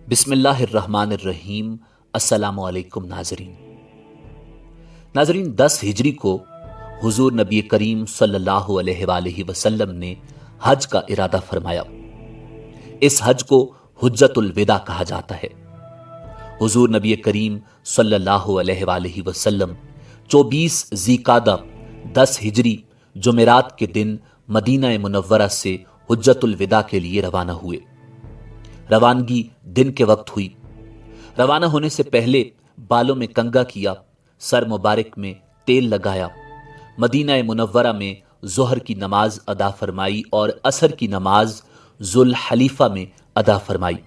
بسم اللہ الرحمن الرحیم۔ السلام علیکم ناظرین 10 ہجری کو حضور نبی کریم صلی اللہ علیہ وآلہ وسلم نے حج کا ارادہ فرمایا۔ اس حج کو حجت الوداع کہا جاتا ہے۔ حضور نبی کریم صلی اللہ علیہ وآلہ وسلم 24 ذی-قعدہ 10 ہجری جمعرات کے دن مدینہ منورہ سے حجت الوداع کے لیے روانہ ہوئے۔ روانگی دن کے وقت ہوئی۔ روانہ ہونے سے پہلے بالوں میں کنگھا کیا، سر مبارک میں تیل لگایا، مدینہ منورہ میں ظہر کی نماز ادا فرمائی اور عصر کی نماز ذوالحلیفہ میں ادا فرمائی۔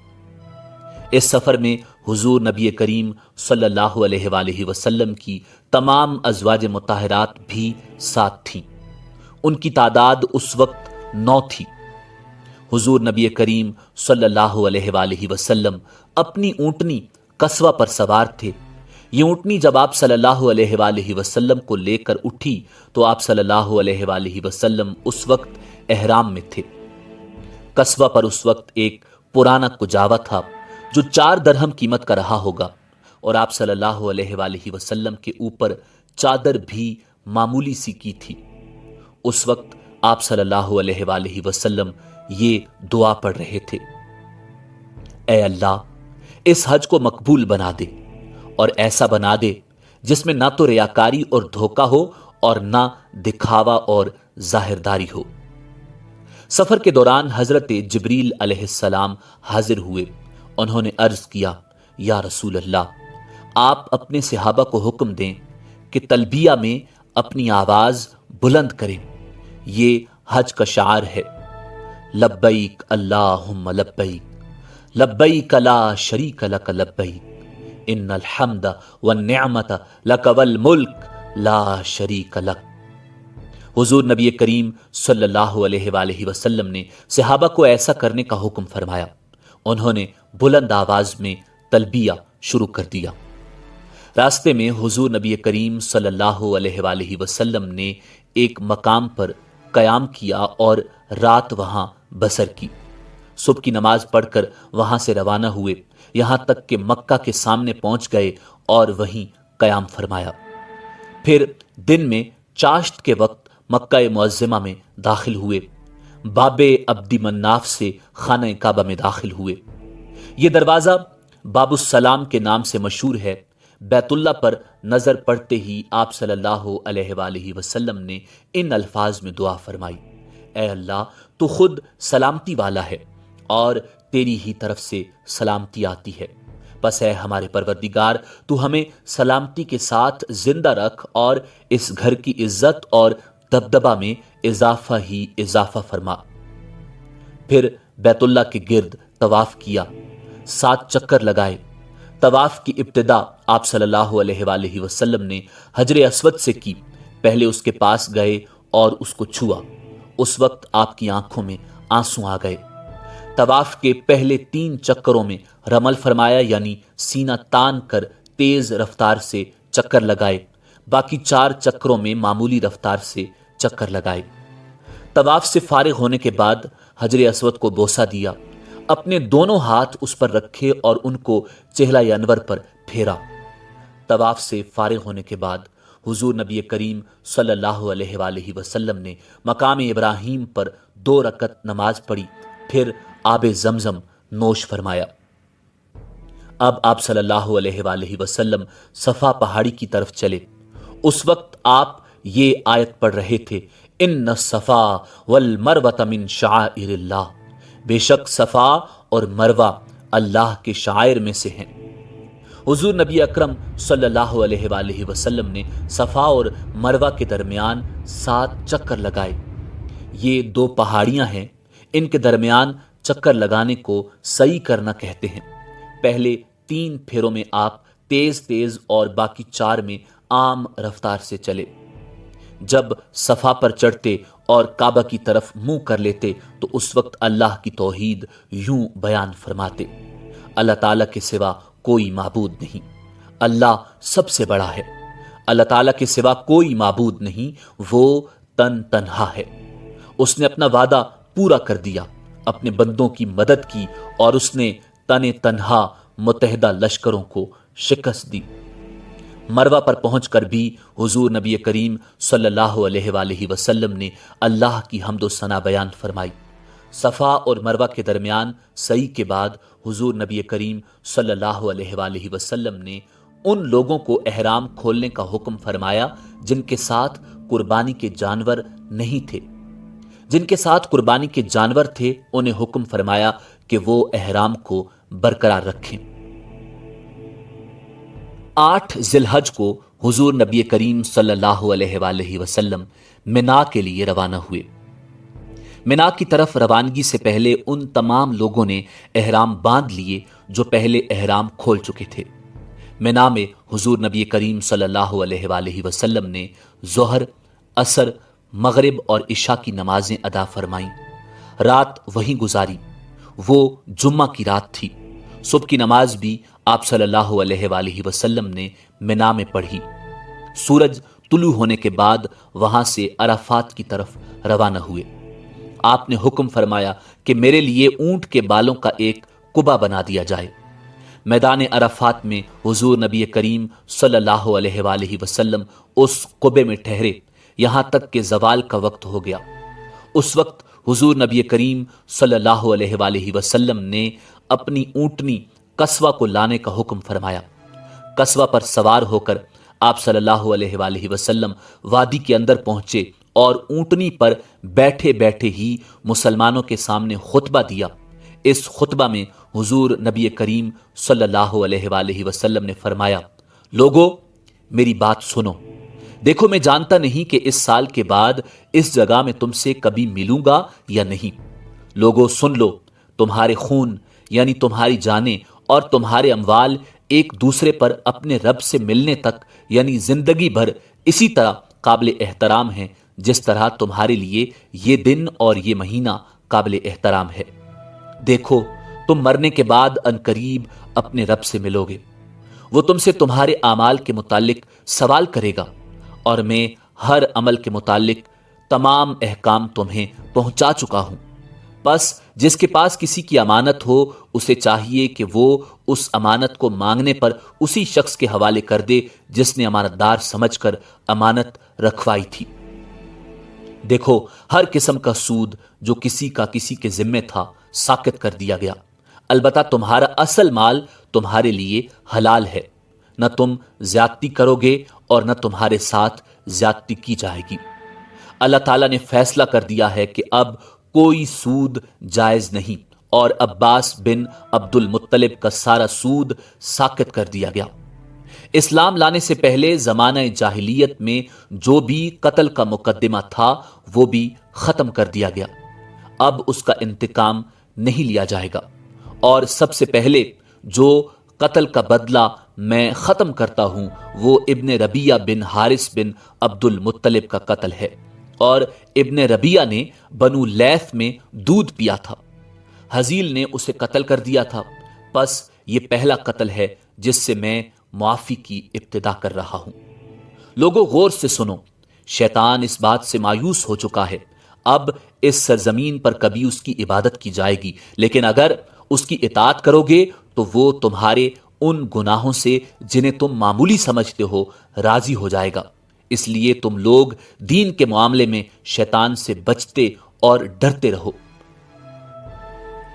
اس سفر میں حضور نبی کریم صلی اللہ علیہ وآلہ وسلم کی تمام ازواج مطہرات بھی ساتھ تھیں۔ ان کی تعداد اس وقت 9 تھی۔ حضور نبی کریم صلی اللہ علیہ وآلہ وسلم اپنی اونٹنی قصوہ پر سوار تھے۔ یہ اونٹنی جب آپ صلی اللہ علیہ وآلہ وسلم کو لے کر اٹھی تو آپ صلی اللہ علیہ وآلہ وسلم اس وقت احرام میں تھے۔ قصوہ پر اس وقت ایک پرانا کجاوا تھا جو 4 درہم قیمت کا رہا ہوگا، اور آپ صلی اللہ علیہ وآلہ وسلم کے اوپر چادر بھی معمولی سی کی تھی۔ اس وقت آپ صلی اللہ علیہ وآلہ وسلم یہ دعا پڑھ رہے تھے: اے اللہ، اس حج کو مقبول بنا دے اور ایسا بنا دے جس میں نہ تو ریاکاری اور دھوکہ ہو اور نہ دکھاوا اور ظاہرداری ہو۔ سفر کے دوران حضرت جبریل علیہ السلام حاضر ہوئے۔ انہوں نے عرض کیا: یا رسول اللہ، آپ اپنے صحابہ کو حکم دیں کہ تلبیہ میں اپنی آواز بلند کریں۔ یہ حج کا شعار ہے: لبیک اللہم لبیک، لبیک لا شریک لک لبیک، ان الحمد والنعمت لک والملک لا شریک لک۔ حضور نبی کریم صلی اللہ علیہ وآلہ وسلم نے صحابہ کو ایسا کرنے کا حکم فرمایا۔ انہوں نے بلند آواز میں تلبیہ شروع کر دیا۔ راستے میں حضور نبی کریم صلی اللہ علیہ وآلہ وسلم نے ایک مقام پر قیام کیا اور رات وہاں بسر کی۔ صبح کی نماز پڑھ کر وہاں سے روانہ ہوئے، یہاں تک کہ مکہ کے سامنے پہنچ گئے اور وہیں قیام فرمایا۔ پھر دن میں چاشت کے وقت مکہ معظمہ میں داخل ہوئے۔ باب عبد مناف سے خانہ کعبہ میں داخل ہوئے۔ یہ دروازہ باب السلام کے نام سے مشہور ہے۔ بیت اللہ پر نظر پڑتے ہی آپ صلی اللہ علیہ وآلہ وسلم نے ان الفاظ میں دعا فرمائی: اے اللہ، تو خود سلامتی والا ہے اور تیری ہی طرف سے سلامتی آتی ہے، بس اے ہمارے پروردگار، تو ہمیں سلامتی کے ساتھ زندہ رکھ اور اس گھر کی عزت اور دبدبہ میں اضافہ ہی اضافہ فرما۔ پھر بیت اللہ کے گرد طواف کیا، 7 چکر لگائے۔ طواف کی ابتدا آپ صلی اللہ علیہ وآلہ وسلم نے حجر اسود سے کی۔ پہلے اس کے پاس گئے اور اس کو چھوا۔ اس وقت آپ کی آنکھوں میں آنسو آ گئے۔ طواف کے پہلے 3 چکروں میں رمل فرمایا، یعنی سینہ تان کر تیز رفتار سے چکر لگائے۔ باقی 4 چکروں میں معمولی رفتار سے چکر لگائے۔ طواف سے فارغ ہونے کے بعد حجر اسود کو بوسہ دیا، اپنے دونوں ہاتھ اس پر رکھے اور ان کو چہلہ انور پر پھیرا۔ طواف سے فارغ ہونے کے بعد حضور نبی کریم صلی اللہ علیہ وآلہ وسلم نے مقام ابراہیم پر 2 رکعت نماز پڑھی، پھر آب زمزم نوش فرمایا۔ اب آپ صلی اللہ علیہ وآلہ وسلم صفا پہاڑی کی طرف چلے۔ اس وقت آپ یہ آیت پڑھ رہے تھے: ان الصفا والمروۃ من شعائر اللہ، بے شک صفا اور مروہ اللہ کے شعائر میں سے ہیں۔ حضور نبی اکرم صلی اللہ علیہ وآلہ وسلم نے صفا اور مروہ کے درمیان 7 چکر لگائے۔ یہ 2 پہاڑیاں ہیں، ان کے درمیان چکر لگانے کو سعی کرنا کہتے ہیں۔ پہلے 3 پھیروں میں آپ تیز تیز اور باقی 4 میں عام رفتار سے چلے۔ جب صفا پر چڑھتے اور کعبہ کی طرف منہ کر لیتے تو اس وقت اللہ کی توحید یوں بیان فرماتے: اللہ تعالیٰ کے سوا کوئی معبود نہیں، اللہ سب سے بڑا ہے، اللہ تعالیٰ کے سوا کوئی معبود نہیں، وہ تنہا ہے، اس نے اپنا وعدہ پورا کر دیا، اپنے بندوں کی مدد کی اور اس نے تن تنہا متحدہ لشکروں کو شکست دی۔ مروہ پر پہنچ کر بھی حضور نبی کریم صلی اللہ علیہ وآلہ وسلم نے اللہ کی حمد و ثنا بیان فرمائی۔ صفا اور مروہ کے درمیان سعی کے بعد حضور نبی کریم صلی اللہ علیہ وآلہ وسلم نے ان لوگوں کو احرام کھولنے کا حکم فرمایا جن کے ساتھ قربانی کے جانور نہیں تھے۔ جن کے ساتھ قربانی کے جانور تھے انہیں حکم فرمایا کہ وہ احرام کو برقرار رکھیں۔ 8 ذی الحج کو حضور نبی کریم صلی اللہ علیہ وآلہ وسلم منا کے لیے روانہ ہوئے۔ منا کی طرف روانگی سے پہلے ان تمام لوگوں نے احرام باندھ لیے جو پہلے احرام کھول چکے تھے۔ منا میں حضور نبی کریم صلی اللہ علیہ وآلہ وسلم نے ظہر، عصر، مغرب اور عشاء کی نمازیں ادا فرمائیں۔ رات وہیں گزاری۔ وہ جمعہ کی رات تھی۔ صبح کی نماز بھی آپ صلی اللہ علیہ وآلہ وسلم نے منا میں پڑھی۔ سورج طلوع ہونے کے بعد وہاں سے عرفات کی طرف روانہ ہوئے۔ آپ نے حکم فرمایا کہ میرے لیے اونٹ کے بالوں کا ایک قبا بنا دیا جائے۔ میدان عرفات میں حضور نبی کریم صلی اللہ علیہ وآلہ وسلم اس قبے میں ٹھہرے یہاں تک کہ زوال کا وقت ہو گیا۔ اس وقت حضور نبی کریم صلی اللہ علیہ وآلہ وسلم نے اپنی اونٹنی قصوہ کو لانے کا حکم فرمایا۔ قصوہ پر سوار ہو کر آپ صلی اللہ علیہ وآلہ وسلم وادی کے اندر پہنچے اور اونٹنی پر بیٹھے بیٹھے ہی مسلمانوں کے سامنے خطبہ دیا۔ اس خطبہ میں حضور نبی کریم صلی اللہ علیہ وآلہ وسلم نے فرمایا، لوگو میری بات سنو، دیکھو میں جانتا نہیں کہ اس سال کے بعد اس جگہ میں تم سے کبھی ملوں گا یا نہیں۔ لوگو سن لو، تمہارے خون یعنی تمہاری جانیں اور تمہارے اموال ایک دوسرے پر اپنے رب سے ملنے تک یعنی زندگی بھر اسی طرح قابل احترام ہیں جس طرح تمہارے لیے یہ دن اور یہ مہینہ قابل احترام ہے۔ دیکھو تم مرنے کے بعد عنقریب اپنے رب سے ملو گے، وہ تم سے تمہارے اعمال کے متعلق سوال کرے گا اور میں ہر عمل کے متعلق تمام احکام تمہیں پہنچا چکا ہوں۔ بس جس کے پاس کسی کی امانت ہو اسے چاہیے کہ وہ اس امانت کو مانگنے پر اسی شخص کے حوالے کر دے جس نے امانت دار سمجھ کر امانت رکھوائی تھی۔ دیکھو ہر قسم کا سود جو کسی کا کسی کے ذمے تھا ساقط کر دیا گیا، البتہ تمہارا اصل مال تمہارے لیے حلال ہے، نہ تم زیادتی کرو گے اور نہ تمہارے ساتھ زیادتی کی جائے گی۔ اللہ تعالیٰ نے فیصلہ کر دیا ہے کہ اب کوئی سود جائز نہیں اور عباس بن عبد المطلب کا سارا سود ساقط کر دیا گیا۔ اسلام لانے سے پہلے زمانہ جاہلیت میں جو بھی قتل کا مقدمہ تھا وہ بھی ختم کر دیا گیا۔ اب اس کا انتقام نہیں لیا جائے گا، اور سب سے پہلے جو قتل کا بدلہ میں ختم کرتا ہوں وہ ابن ربیہ بن حارث بن عبد المطلب کا قتل ہے، اور ابن ربیہ نے بنو لیث میں دودھ پیا تھا، حزیل نے اسے قتل کر دیا تھا۔ پس یہ پہلا قتل ہے جس سے میں معافی کی ابتدا کر رہا ہوں۔ لوگوں غور سے سنو، شیطان اس بات سے مایوس ہو چکا ہے، اب اس سرزمین پر کبھی اس کی عبادت کی جائے گی، لیکن اگر اس کی اطاعت کرو گے تو وہ تمہارے ان گناہوں سے جنہیں تم معمولی سمجھتے ہو راضی ہو جائے گا۔ اس لیے تم لوگ دین کے معاملے میں شیطان سے بچتے اور ڈرتے رہو۔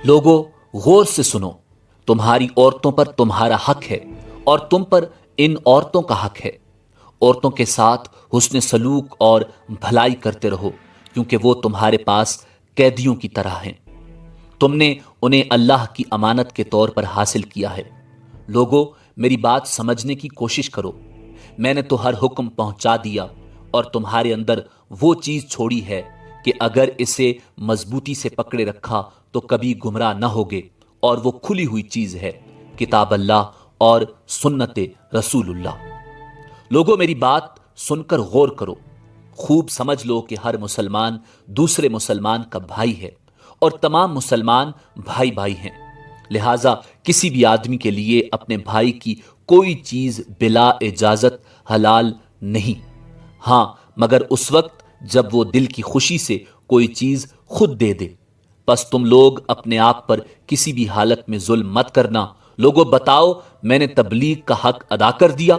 لوگوں غور سے سنو، تمہاری عورتوں پر تمہارا حق ہے اور تم پر ان عورتوں کا حق ہے۔ عورتوں کے ساتھ حسن سلوک اور بھلائی کرتے رہو کیونکہ وہ تمہارے پاس قیدیوں کی طرح ہیں، تم نے انہیں اللہ کی امانت کے طور پر حاصل کیا ہے۔ لوگوں میری بات سمجھنے کی کوشش کرو، میں نے تو ہر حکم پہنچا دیا اور تمہارے اندر وہ چیز چھوڑی ہے کہ اگر اسے مضبوطی سے پکڑے رکھا تو کبھی گمراہ نہ ہوگے، اور وہ کھلی ہوئی چیز ہے کتاب اللہ اور سنت رسول اللہ۔ لوگوں میری بات سن کر غور کرو، خوب سمجھ لو کہ ہر مسلمان دوسرے مسلمان کا بھائی ہے اور تمام مسلمان بھائی بھائی ہیں، لہٰذا کسی بھی آدمی کے لیے اپنے بھائی کی کوئی چیز بلا اجازت حلال نہیں، ہاں مگر اس وقت جب وہ دل کی خوشی سے کوئی چیز خود دے دے۔ پس تم لوگ اپنے آپ پر کسی بھی حالت میں ظلم مت کرنا، لوگوں بتاؤ میں نے تبلیغ کا حق ادا کر دیا؟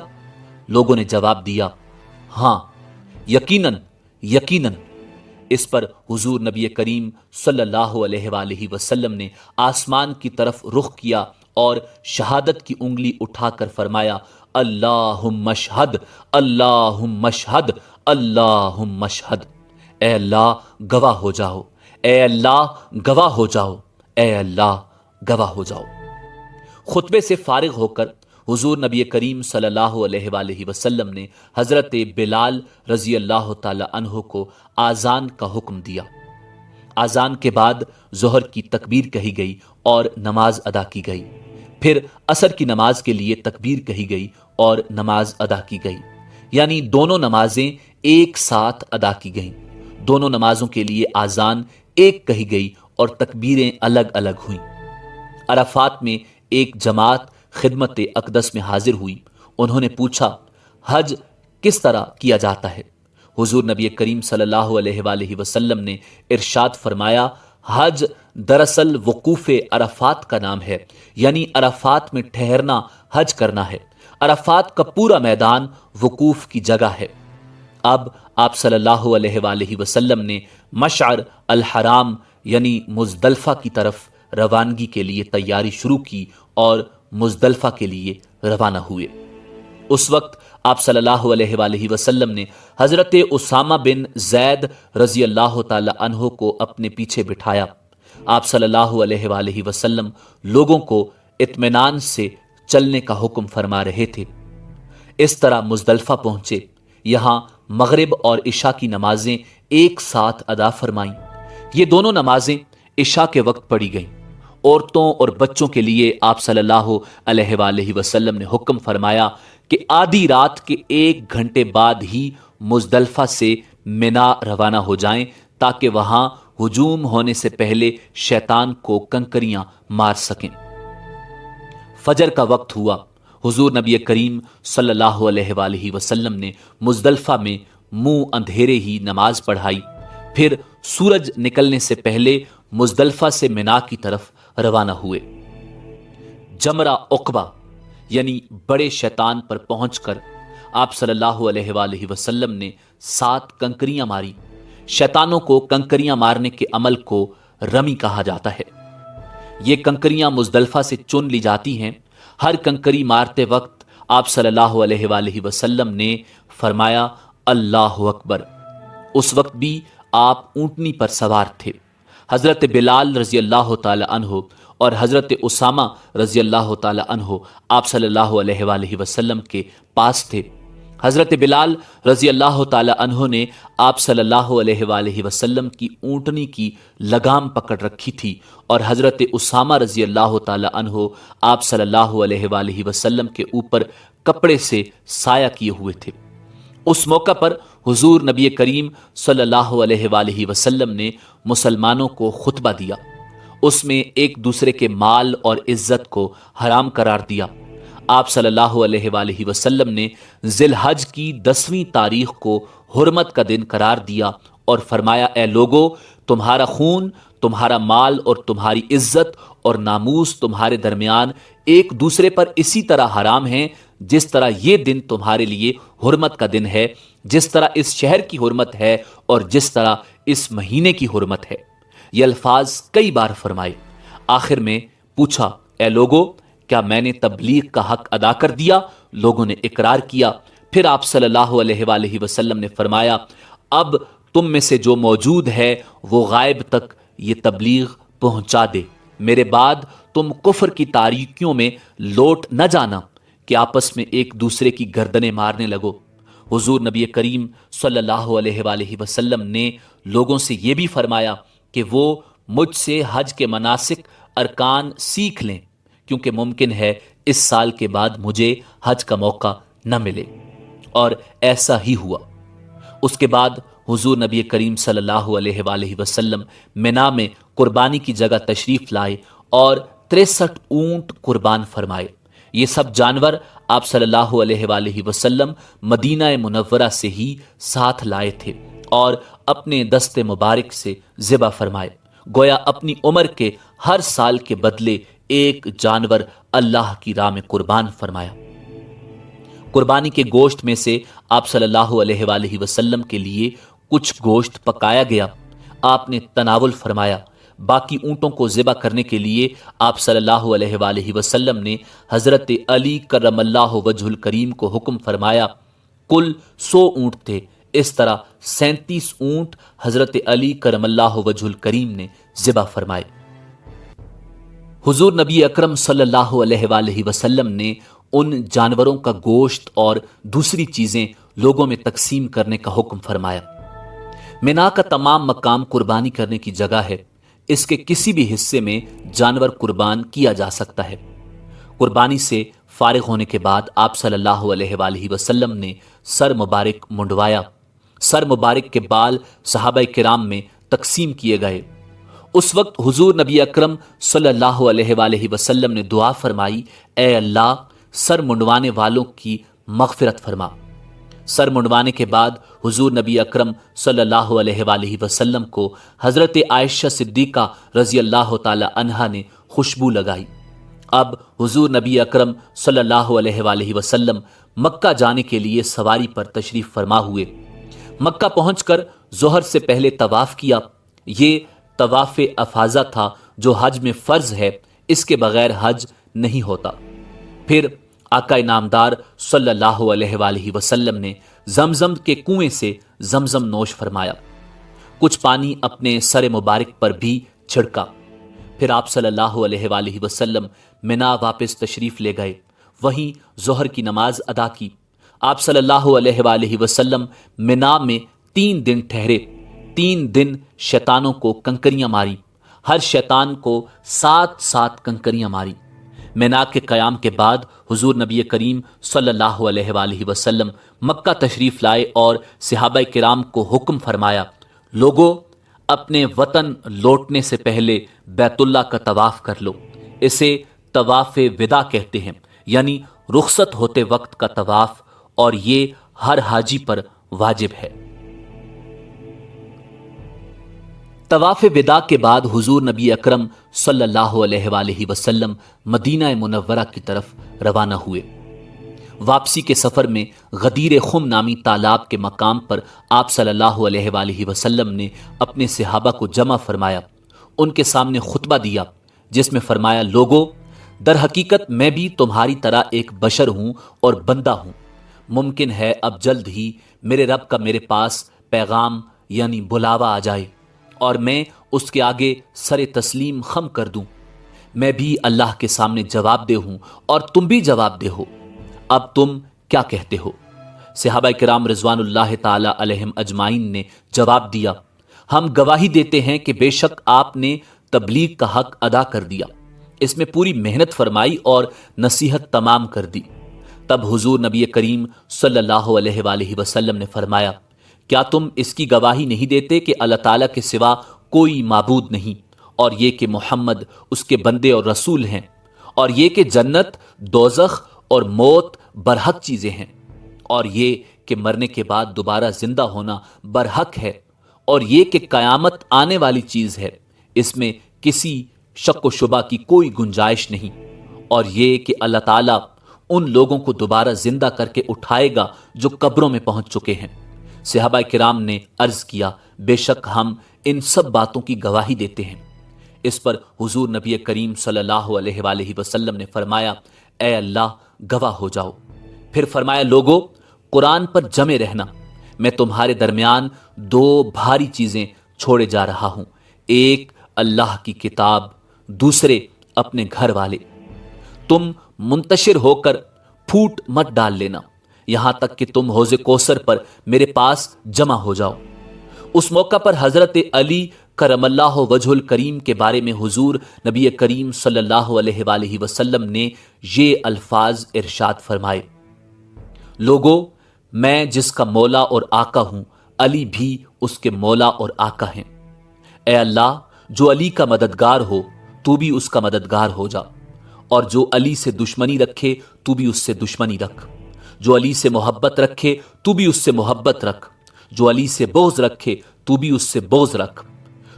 لوگوں نے جواب دیا ہاں، یقیناً یقیناً۔ اس پر حضور نبی کریم صلی اللہ علیہ وآلہ وسلم نے آسمان کی طرف رخ کیا اور شہادت کی انگلی اٹھا کر فرمایا اللہم اشہد اللہم اشہد اللہم اشہد، اے اللہ گواہ ہو جاؤ، اے اللہ گواہ ہو جاؤ، اے اللہ گواہ ہو جاؤ۔ خطبے سے فارغ ہو کر حضور نبی کریم صلی اللہ علیہ وآلہ وسلم نے حضرت بلال رضی اللہ تعالی عنہ کو آذان کا حکم دیا۔ آذان کے بعد ظہر کی تکبیر کہی گئی اور نماز ادا کی گئی، پھر عصر کی نماز کے لیے تکبیر کہی گئی اور نماز ادا کی گئی، یعنی دونوں نمازیں ایک ساتھ ادا کی گئیں۔ دونوں نمازوں کے لیے آذان ایک کہی گئی اور تکبیریں الگ الگ ہوئیں۔ عرفات میں ایک جماعت خدمت اقدس میں حاضر ہوئی۔ انہوں نے پوچھا حج کس طرح کیا جاتا ہے؟ حضور نبی کریم صلی اللہ علیہ وآلہ وسلم نے ارشاد فرمایا حج دراصل وقوف عرفات کا نام ہے، یعنی عرفات میں ٹھہرنا حج کرنا ہے۔ عرفات کا پورا میدان وقوف کی جگہ ہے۔ اب آپ صلی اللہ علیہ وآلہ وسلم نے مشعر الحرام یعنی مزدلفہ کی طرف روانگی کے لیے تیاری شروع کی اور مزدلفہ کے لیے روانہ ہوئے۔ اس وقت آپ صلی اللہ علیہ وآلہ وسلم نے حضرت اسامہ بن زید رضی اللہ تعالی عنہ کو اپنے پیچھے بٹھایا۔ آپ صلی اللہ علیہ وآلہ وسلم لوگوں کو اطمینان سے چلنے کا حکم فرما رہے تھے۔ اس طرح مزدلفہ پہنچے، یہاں مغرب اور عشاء کی نمازیں ایک ساتھ ادا فرمائیں۔ یہ دونوں نمازیں عشاء کے وقت پڑھی گئیں۔ عورتوں اور بچوں کے لیے آپ صلی اللہ علیہ وآلہ وسلم نے حکم فرمایا کہ آدھی رات کے 1 گھنٹے بعد ہی مزدلفہ سے منا روانہ ہو جائیں تاکہ وہاں ہجوم ہونے سے پہلے شیطان کو کنکریاں مار سکیں۔ فجر کا وقت ہوا۔ حضور نبی کریم صلی اللہ علیہ وآلہ وسلم نے مزدلفہ میں منہ اندھیرے ہی نماز پڑھائی، پھر سورج نکلنے سے پہلے مزدلفہ سے منا کی طرف روانہ ہوئے۔ جمرہ عقبہ یعنی بڑے شیطان پر پہنچ کر آپ صلی اللہ علیہ وآلہ وسلم نے 7 کنکریاں ماری۔ شیطانوں کو کنکریاں مارنے کے عمل کو رمی کہا جاتا ہے۔ یہ کنکریاں مزدلفہ سے چن لی جاتی ہیں۔ ہر کنکری مارتے وقت آپ صلی اللہ علیہ وآلہ وسلم نے فرمایا اللہ اکبر۔ اس وقت بھی آپ اونٹنی پر سوار تھے۔ حضرت بلال رضی اللہ تعالی عنہ اور حضرت اسامہ رضی اللہ تعالی عنہ آپ صلی اللہ علیہ وآلہ وسلم کے پاس تھے۔ حضرت بلال رضی اللہ تعالی عنہ نے آپ صلی اللہ علیہ وآلہ وسلم کی اونٹنی کی لگام پکڑ رکھی تھی اور حضرت اسامہ رضی اللہ تعالی عنہ آپ صلی اللہ علیہ وآلہ وسلم کے اوپر کپڑے سے سایہ کیے ہوئے تھے۔ اس موقع پر حضور نبی کریم صلی اللہ علیہ وآلہ وسلم نے مسلمانوں کو خطبہ دیا۔ اس میں ایک دوسرے کے مال اور عزت کو حرام قرار دیا۔ آپ صلی اللہ علیہ وآلہ وسلم نے ذی الحج کی 10ویں تاریخ کو حرمت کا دن قرار دیا اور فرمایا اے لوگو، تمہارا خون، تمہارا مال اور تمہاری عزت اور ناموس تمہارے درمیان ایک دوسرے پر اسی طرح حرام ہیں جس طرح یہ دن تمہارے لیے حرمت کا دن ہے، جس طرح اس شہر کی حرمت ہے اور جس طرح اس مہینے کی حرمت ہے۔ یہ الفاظ کئی بار فرمائے۔ آخر میں پوچھا اے لوگو، کیا میں نے تبلیغ کا حق ادا کر دیا؟ لوگوں نے اقرار کیا۔ پھر آپ صلی اللہ علیہ وآلہ وسلم نے فرمایا اب تم میں سے جو موجود ہے وہ غائب تک یہ تبلیغ پہنچا دے، میرے بعد تم کفر کی تاریکیوں میں لوٹ نہ جانا کہ آپس میں ایک دوسرے کی گردنیں مارنے لگو۔ حضور نبی کریم صلی اللہ علیہ وآلہ وسلم نے لوگوں سے یہ بھی فرمایا کہ وہ مجھ سے حج کے مناسک ارکان سیکھ لیں، کیونکہ ممکن ہے اس سال کے بعد مجھے حج کا موقع نہ ملے، اور ایسا ہی ہوا۔ اس کے بعد حضور نبی کریم صلی اللہ علیہ وآلہ وسلم منا میں قربانی کی جگہ تشریف لائے اور 63 اونٹ قربان فرمائے۔ یہ سب جانور آپ صلی اللہ علیہ وآلہ وسلم مدینہ منورہ سے ہی ساتھ لائے تھے اور اپنے دست مبارک سے ذبح فرمائے۔ گویا اپنی عمر کے ہر سال کے بدلے ایک جانور اللہ کی راہ میں قربان فرمایا۔ قربانی کے گوشت میں سے آپ صلی اللہ علیہ وآلہ وسلم کے لیے کچھ گوشت پکایا گیا، آپ نے تناول فرمایا۔ باقی اونٹوں کو ذبح کرنے کے لیے آپ صلی اللہ علیہ وآلہ وسلم نے حضرت علی کرم اللہ وجہ الکریم کو حکم فرمایا۔ کل 100 اونٹ تھے، اس طرح 37 اونٹ حضرت علی کرم اللہ وجہ الکریم نے ذبح فرمائے۔ حضور نبی اکرم صلی اللہ علیہ وآلہ وسلم نے ان جانوروں کا گوشت اور دوسری چیزیں لوگوں میں تقسیم کرنے کا حکم فرمایا۔ منا کا تمام مقام قربانی کرنے کی جگہ ہے، اس کے کسی بھی حصے میں جانور قربان کیا جا سکتا ہے۔ قربانی سے فارغ ہونے کے بعد آپ صلی اللہ علیہ وآلہ وسلم نے سر مبارک منڈوایا۔ سر مبارک کے بال صحابہ کرام میں تقسیم کیے گئے۔ اس وقت حضور نبی اکرم صلی اللہ علیہ وآلہ وسلم نے دعا فرمائی، اے اللہ سر منڈوانے والوں کی مغفرت فرما۔ سر منڈوانے کے بعد حضور نبی اکرم صلی اللہ علیہ وآلہ وسلم کو حضرت عائشہ صدیقہ رضی اللہ تعالی عنہا نے خوشبو لگائی۔ اب حضور نبی اکرم صلی اللہ علیہ وآلہ وسلم مکہ جانے کے لیے سواری پر تشریف فرما ہوئے۔ مکہ پہنچ کر ظہر سے پہلے طواف کیا۔ یہ طواف افاضہ تھا جو حج میں فرض ہے، اس کے بغیر حج نہیں ہوتا۔ پھر آقا نامدار صلی اللہ علیہ وآلہ وسلم نے زمزم کے کنویں سے زمزم نوش فرمایا، کچھ پانی اپنے سر مبارک پر بھی چھڑکا۔ پھر آپ صلی اللہ علیہ وآلہ وسلم منا واپس تشریف لے گئے، وہیں ظہر کی نماز ادا کی۔ آپ صلی اللہ علیہ وآلہ وسلم منا میں 3 دن ٹھہرے۔ 3 دن شیطانوں کو کنکریاں ماری، ہر شیطان کو 7 کنکریاں ماری۔ منا کے قیام کے بعد حضور نبی کریم صلی اللہ علیہ وآلہ وسلم مکہ تشریف لائے اور صحابہ کرام کو حکم فرمایا، لوگو اپنے وطن لوٹنے سے پہلے بیت اللہ کا طواف کر لو۔ اسے طواف وداع کہتے ہیں، یعنی رخصت ہوتے وقت کا طواف، اور یہ ہر حاجی پر واجب ہے۔ طواف وداع کے بعد حضور نبی اکرم صلی اللہ علیہ وآلہ وسلم مدینہ منورہ کی طرف روانہ ہوئے۔ واپسی کے سفر میں غدیر خم نامی تالاب کے مقام پر آپ صلی اللہ علیہ وآلہ وسلم نے اپنے صحابہ کو جمع فرمایا، ان کے سامنے خطبہ دیا جس میں فرمایا، لوگو در حقیقت میں بھی تمہاری طرح ایک بشر ہوں اور بندہ ہوں۔ ممکن ہے اب جلد ہی میرے رب کا میرے پاس پیغام یعنی بلاوا آ جائے اور میں اس کے آگے سر تسلیم خم کر دوں۔ میں بھی اللہ کے سامنے جواب دہ ہوں اور تم بھی جواب دہ ہو، اب تم کیا کہتے ہو؟ صحابہ کرام رضوان اللہ تعالی علیہم اجمعین نے جواب دیا، ہم گواہی دیتے ہیں کہ بے شک آپ نے تبلیغ کا حق ادا کر دیا، اس میں پوری محنت فرمائی اور نصیحت تمام کر دی۔ تب حضور نبی کریم صلی اللہ علیہ وآلہ وسلم نے فرمایا، کیا تم اس کی گواہی نہیں دیتے کہ اللہ تعالیٰ کے سوا کوئی معبود نہیں، اور یہ کہ محمد اس کے بندے اور رسول ہیں، اور یہ کہ جنت، دوزخ اور موت برحق چیزیں ہیں، اور یہ کہ مرنے کے بعد دوبارہ زندہ ہونا برحق ہے، اور یہ کہ قیامت آنے والی چیز ہے، اس میں کسی شک و شبہ کی کوئی گنجائش نہیں، اور یہ کہ اللہ تعالیٰ ان لوگوں کو دوبارہ زندہ کر کے اٹھائے گا جو قبروں میں پہنچ چکے ہیں۔ صحابہ کرام نے عرض کیا، بے شک ہم ان سب باتوں کی گواہی دیتے ہیں۔ اس پر حضور نبی کریم صلی اللہ علیہ وآلہ وسلم نے فرمایا، اے اللہ گواہ ہو جاؤ۔ پھر فرمایا، لوگو قرآن پر جمے رہنا، میں تمہارے درمیان 2 بھاری چیزیں چھوڑے جا رہا ہوں، ایک اللہ کی کتاب، دوسرے اپنے گھر والے۔ تم منتشر ہو کر پھوٹ مت ڈال لینا یہاں تک کہ تم حوض کوثر پر میرے پاس جمع ہو جاؤ۔ اس موقع پر حضرت علی کرم اللہ وجہ الکریم کے بارے میں حضور نبی کریم صلی اللہ علیہ وآلہ وسلم نے یہ الفاظ ارشاد فرمائے، لوگو میں جس کا مولا اور آقا ہوں، علی بھی اس کے مولا اور آقا ہیں۔ اے اللہ جو علی کا مددگار ہو تو بھی اس کا مددگار ہو جا، اور جو علی سے دشمنی رکھے تو بھی اس سے دشمنی رکھ، جو علی سے محبت رکھے تو بھی اس سے محبت رکھ، جو علی سے بغض رکھے تو بھی اس سے بغض رکھ،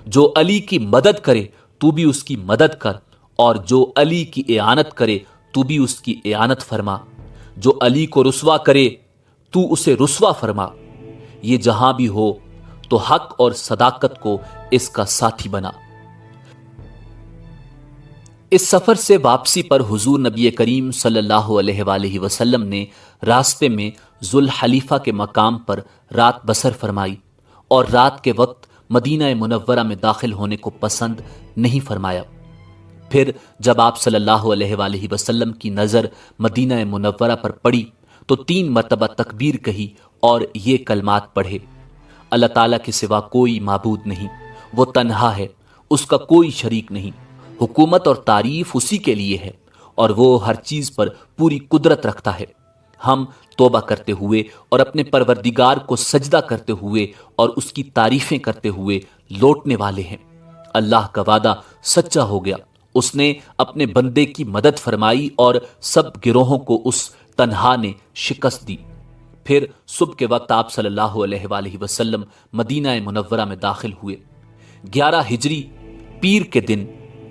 جو علی کی مدد کرے تو بھی اس کی مدد کر، اور جو علی کی اعانت کرے تو بھی اس کی اعانت فرما، جو علی کو رسوا کرے تو اسے رسوا فرما، یہ جہاں بھی ہو تو حق اور صداقت کو اس کا ساتھی بنا۔ اس سفر سے واپسی پر حضور نبی کریم صلی اللہ علیہ وآلہ وسلم نے راستے میں ذوالحلیفہ کے مقام پر رات بسر فرمائی اور رات کے وقت مدینہ منورہ میں داخل ہونے کو پسند نہیں فرمایا۔ پھر جب آپ صلی اللہ علیہ وآلہ وسلم کی نظر مدینہ منورہ پر پڑی تو 3 مرتبہ تکبیر کہی اور یہ کلمات پڑھے: اللہ تعالیٰ کے سوا کوئی معبود نہیں، وہ تنہا ہے، اس کا کوئی شریک نہیں، حکومت اور تعریف اسی کے لیے ہے اور وہ ہر چیز پر پوری قدرت رکھتا ہے۔ ہم توبہ کرتے ہوئے اور اپنے پروردگار کو سجدہ کرتے ہوئے اور اس کی تعریفیں کرتے ہوئے لوٹنے والے ہیں۔ اللہ کا وعدہ سچا ہو گیا، اس نے اپنے بندے کی مدد فرمائی اور سب گروہوں کو اس تنہا نے شکست دی۔ پھر صبح کے وقت آپ صلی اللہ علیہ وآلہ وسلم مدینہ منورہ میں داخل ہوئے۔ 11 ہجری پیر کے دن،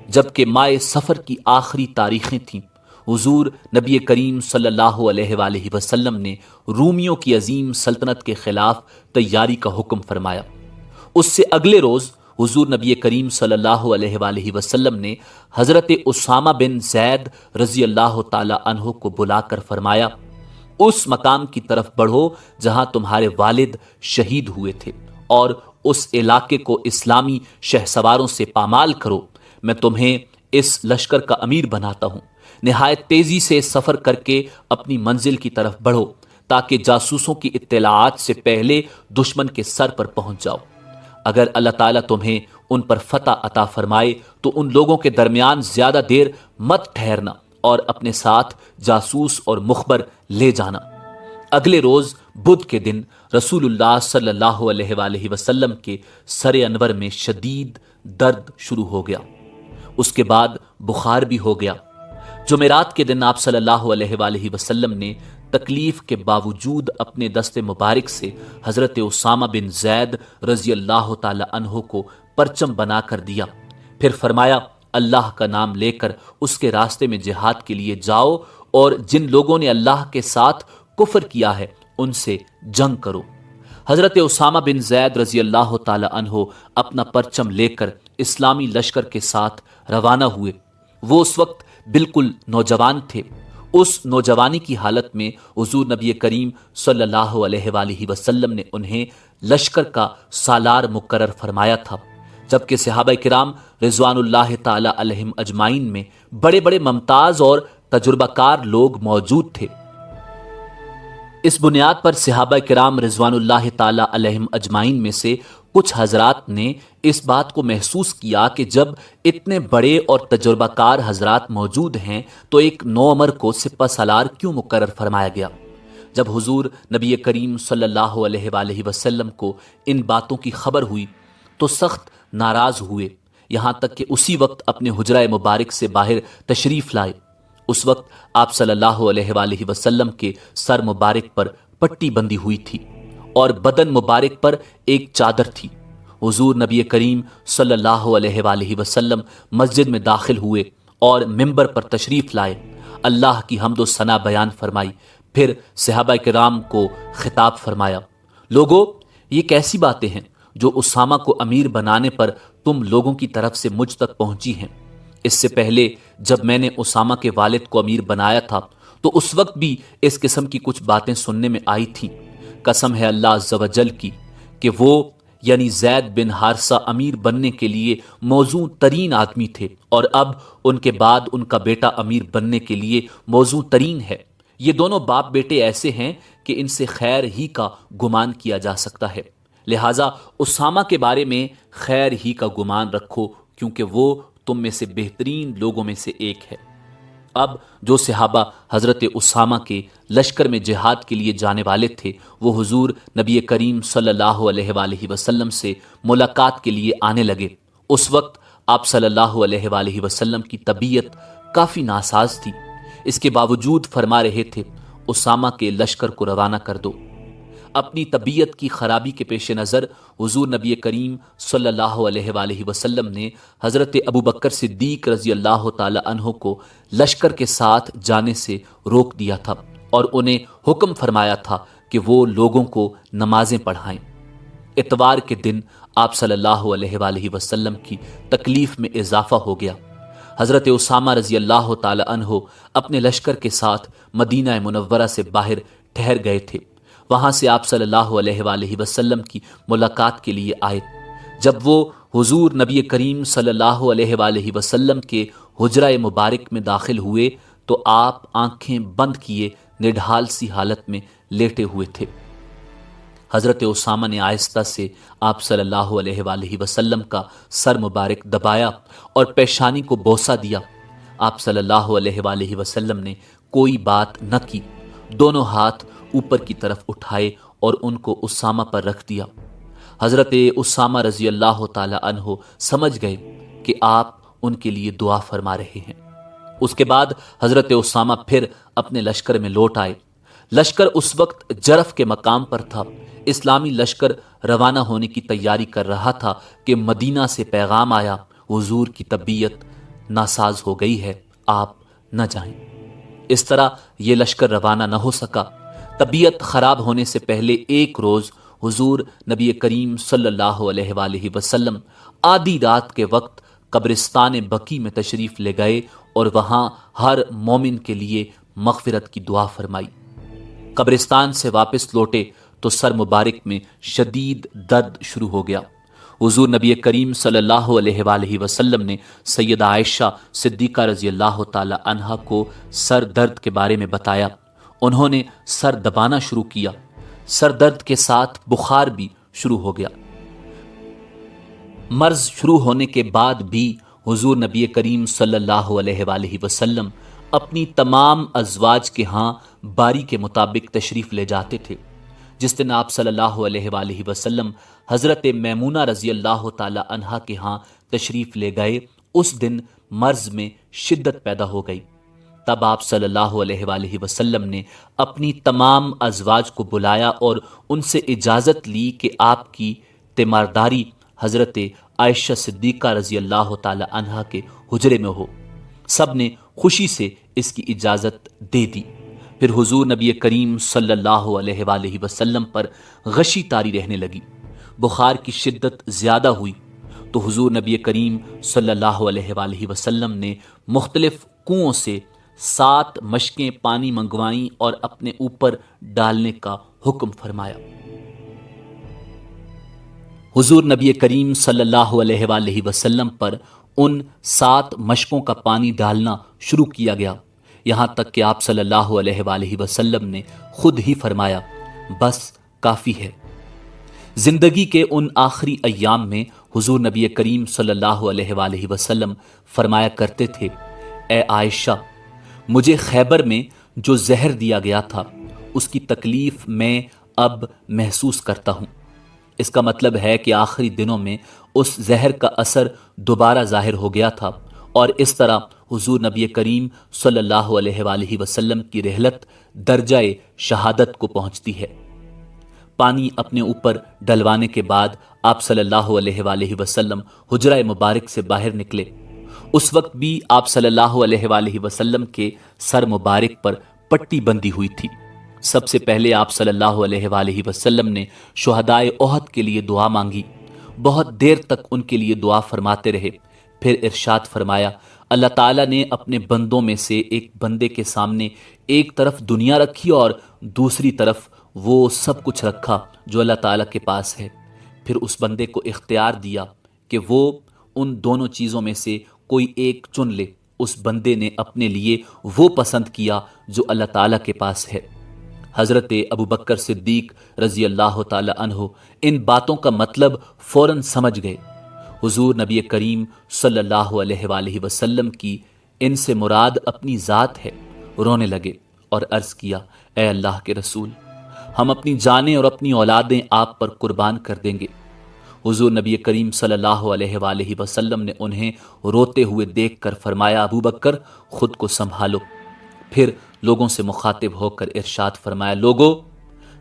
جبکہ ماہ سفر کی آخری تاریخیں تھیں، حضور نبی کریم صلی اللہ علیہ وآلہ وسلم نے رومیوں کی عظیم سلطنت کے خلاف تیاری کا حکم فرمایا۔ اس سے اگلے روز حضور نبی کریم صلی اللہ علیہ وآلہ وسلم نے حضرت اسامہ بن زید رضی اللہ تعالی عنہ کو بلا کر فرمایا: اس مقام کی طرف بڑھو جہاں تمہارے والد شہید ہوئے تھے اور اس علاقے کو اسلامی شہسواروں سے پامال کرو۔ میں تمہیں اس لشکر کا امیر بناتا ہوں۔ نہایت تیزی سے سفر کر کے اپنی منزل کی طرف بڑھو تاکہ جاسوسوں کی اطلاعات سے پہلے دشمن کے سر پر پہنچ جاؤ۔ اگر اللہ تعالیٰ تمہیں ان پر فتح عطا فرمائے تو ان لوگوں کے درمیان زیادہ دیر مت ٹھہرنا اور اپنے ساتھ جاسوس اور مخبر لے جانا۔ اگلے روز بدھ کے دن رسول اللہ صلی اللہ علیہ وآلہ وسلم کے سر انور میں شدید درد شروع ہو گیا، اس کے بعد بخار بھی ہو گیا۔ جمعرات کے دن آپ صلی اللہ علیہ وآلہ وسلم نے تکلیف کے باوجود اپنے دست مبارک سے حضرت اسامہ بن زید رضی اللہ تعالی عنہ کو پرچم بنا کر دیا۔ پھر فرمایا: اللہ کا نام لے کر اس کے راستے میں جہاد کے لیے جاؤ اور جن لوگوں نے اللہ کے ساتھ کفر کیا ہے ان سے جنگ کرو۔ حضرت اسامہ بن زید رضی اللہ تعالی عنہ اپنا پرچم لے کر اسلامی لشکر کے ساتھ روانہ ہوئے۔ وہ اس وقت بالکل نوجوان تھے۔ اس نوجوانی کی حالت میں حضور نبی کریم صلی اللہ علیہ وآلہ وسلم نے انہیں لشکر کا سالار مقرر فرمایا تھا، جبکہ صحابہ کرام رضوان اللہ تعالی علیہم اجمعین میں بڑے بڑے ممتاز اور تجربہ کار لوگ موجود تھے۔ اس بنیاد پر صحابہ کرام رضوان اللہ تعالی علیہم اجمعین میں سے کچھ حضرات نے اس بات کو محسوس کیا کہ جب اتنے بڑے اور تجربہ کار حضرات موجود ہیں تو ایک نوعمر کو سپہ سالار کیوں مقرر فرمایا گیا؟ جب حضور نبی کریم صلی اللہ علیہ وآلہ وسلم کو ان باتوں کی خبر ہوئی تو سخت ناراض ہوئے، یہاں تک کہ اسی وقت اپنے حجرہ مبارک سے باہر تشریف لائے۔ اس وقت آپ صلی اللہ علیہ وآلہ وسلم کے سر مبارک پر پٹی بندھی ہوئی تھی اور بدن مبارک پر ایک چادر تھی۔ حضور نبی کریم صلی اللہ علیہ وآلہ وسلم مسجد میں داخل ہوئے اور ممبر پر تشریف لائے، اللہ کی حمد و ثنا بیان فرمائی، پھر صحابہ کرام کو خطاب فرمایا: لوگو، یہ کیسی باتیں ہیں جو اسامہ کو امیر بنانے پر تم لوگوں کی طرف سے مجھ تک پہنچی ہیں؟ اس سے پہلے جب میں نے اسامہ کے والد کو امیر بنایا تھا تو اس وقت بھی اس قسم کی کچھ باتیں سننے میں آئی تھیں۔ قسم ہے اللہ عز و جل کی کہ وہ یعنی زید بن حارثہ امیر بننے کے لیے موزوں ترین آدمی تھے، اور اب ان کے بعد ان کا بیٹا امیر بننے کے لیے موزوں ترین ہے۔ یہ دونوں باپ بیٹے ایسے ہیں کہ ان سے خیر ہی کا گمان کیا جا سکتا ہے، لہٰذا اسامہ کے بارے میں خیر ہی کا گمان رکھو، کیونکہ وہ تم میں سے بہترین لوگوں میں سے ایک ہے۔ اب جو صحابہ حضرت اسامہ کے لشکر میں جہاد کے لیے جانے والے تھے وہ حضور نبی کریم صلی اللہ علیہ وآلہ وسلم سے ملاقات کے لیے آنے لگے۔ اس وقت آپ صلی اللہ علیہ وآلہ وسلم کی طبیعت کافی ناساز تھی، اس کے باوجود فرما رہے تھے: اسامہ کے لشکر کو روانہ کر دو۔ اپنی طبیعت کی خرابی کے پیش نظر حضور نبی کریم صلی اللہ علیہ وآلہ وسلم نے حضرت ابوبکر صدیق رضی اللہ تعالی عنہ کو لشکر کے ساتھ جانے سے روک دیا تھا اور انہیں حکم فرمایا تھا کہ وہ لوگوں کو نمازیں پڑھائیں۔ اتوار کے دن آپ صلی اللہ علیہ وآلہ وسلم کی تکلیف میں اضافہ ہو گیا۔ حضرت اسامہ رضی اللہ تعالی عنہ اپنے لشکر کے ساتھ مدینہ منورہ سے باہر ٹھہر گئے تھے۔ وہاں سے آپ صلی اللہ علیہ وآلہ وسلم کی ملاقات کے لیے آئے۔ جب وہ حضور نبی کریم صلی اللہ علیہ وآلہ وسلم کے حجرہ مبارک میں داخل ہوئے تو آپ آنکھیں بند کیے نڈھال سی حالت میں لیٹے ہوئے تھے۔ حضرت اسامہ نے آہستہ سے آپ صلی اللہ علیہ وآلہ وسلم کا سر مبارک دبایا اور پیشانی کو بوسہ دیا۔ آپ صلی اللہ علیہ وآلہ وسلم نے کوئی بات نہ کی، دونوں ہاتھ اوپر کی طرف اٹھائے اور ان کو اسامہ پر رکھ دیا۔ حضرت اسامہ رضی اللہ تعالی عنہ سمجھ گئے کہ آپ ان کے لیے دعا فرما رہے ہیں۔ اس کے بعد حضرت اسامہ پھر اپنے لشکر میں لوٹ آئے۔ لشکر اس وقت جرف کے مقام پر تھا۔ اسلامی لشکر روانہ ہونے کی تیاری کر رہا تھا کہ مدینہ سے پیغام آیا، حضور کی طبیعت ناساز ہو گئی ہے، آپ نہ جائیں۔ اس طرح یہ لشکر روانہ نہ ہو سکا۔ طبیعت خراب ہونے سے پہلے ایک روز حضور نبی کریم صلی اللہ علیہ وآلہ وسلم آدھی رات کے وقت قبرستان بقیع میں تشریف لے گئے اور وہاں ہر مومن کے لیے مغفرت کی دعا فرمائی۔ قبرستان سے واپس لوٹے تو سر مبارک میں شدید درد شروع ہو گیا۔ حضور نبی کریم صلی اللہ علیہ وآلہ وسلم نے سیدہ عائشہ صدیقہ رضی اللہ تعالی عنہا کو سر درد کے بارے میں بتایا۔ انہوں نے سر دبانا شروع کیا۔ سر درد کے ساتھ بخار بھی شروع ہو گیا۔ مرض شروع ہونے کے بعد بھی حضور نبی کریم صلی اللہ علیہ وآلہ وسلم اپنی تمام ازواج کے ہاں باری کے مطابق تشریف لے جاتے تھے۔ جس دن آپ صلی اللہ علیہ وآلہ وسلم حضرت میمونہ رضی اللہ تعالی عنہا کے ہاں تشریف لے گئے، اس دن مرض میں شدت پیدا ہو گئی۔ تب آپ صلی اللہ علیہ وآلہ وسلم نے اپنی تمام ازواج کو بلایا اور ان سے اجازت لی کہ آپ کی تیمارداری حضرت عائشہ صدیقہ رضی اللہ تعالی عنہا کے حجرے میں ہو۔ سب نے خوشی سے اس کی اجازت دے دی۔ پھر حضور نبی کریم صلی اللہ علیہ وآلہ وسلم پر غشی طاری رہنے لگی، بخار کی شدت زیادہ ہوئی تو حضور نبی کریم صلی اللہ علیہ وآلہ وسلم نے مختلف کنوؤں سے 7 مشکیں پانی منگوائیں اور اپنے اوپر ڈالنے کا حکم فرمایا۔ حضور نبی کریم صلی اللہ علیہ وآلہ وسلم پر ان 7 مشکوں کا پانی ڈالنا شروع کیا گیا، یہاں تک کہ آپ صلی اللہ علیہ وآلہ وسلم نے خود ہی فرمایا، بس کافی ہے۔ زندگی کے ان آخری ایام میں حضور نبی کریم صلی اللہ علیہ وآلہ وسلم فرمایا کرتے تھے، اے عائشہ، مجھے خیبر میں جو زہر دیا گیا تھا اس کی تکلیف میں اب محسوس کرتا ہوں۔ اس کا مطلب ہے کہ آخری دنوں میں اس زہر کا اثر دوبارہ ظاہر ہو گیا تھا، اور اس طرح حضور نبی کریم صلی اللہ علیہ وآلہ وسلم کی رحلت درجہ شہادت کو پہنچتی ہے۔ پانی اپنے اوپر ڈلوانے کے بعد آپ صلی اللہ علیہ وآلہ وسلم حجرہ مبارک سے باہر نکلے۔ اس وقت بھی آپ صلی اللہ علیہ وآلہ وسلم کے سر مبارک پر پٹی بندھی ہوئی تھی۔ سب سے پہلے آپ صلی اللہ علیہ وآلہ وسلم نے شہدائے احد کے لیے دعا مانگی، بہت دیر تک ان کے لیے دعا فرماتے رہے۔ پھر ارشاد فرمایا، اللہ تعالیٰ نے اپنے بندوں میں سے ایک بندے کے سامنے ایک طرف دنیا رکھی اور دوسری طرف وہ سب کچھ رکھا جو اللہ تعالیٰ کے پاس ہے۔ پھر اس بندے کو اختیار دیا کہ وہ ان دونوں چیزوں میں سے کوئی ایک چن لے۔ اس بندے نے اپنے لیے وہ پسند کیا جو اللہ تعالیٰ کے پاس ہے۔ حضرت ابوبکر صدیق رضی اللہ تعالی عنہ ان باتوں کا مطلب فوراً سمجھ گئے۔ حضور نبی کریم صلی اللہ علیہ وآلہ وسلم کی ان سے مراد اپنی ذات ہے، رونے لگے اور عرض کیا، اے اللہ کے رسول، ہم اپنی جانیں اور اپنی اولادیں آپ پر قربان کر دیں گے۔ حضور نبی کریم صلی اللہ علیہ وآلہ وسلم نے انہیں روتے ہوئے دیکھ کر فرمایا، ابوبکر، خود کو سنبھالو۔ پھر لوگوں سے مخاطب ہو کر ارشاد فرمایا، لوگو،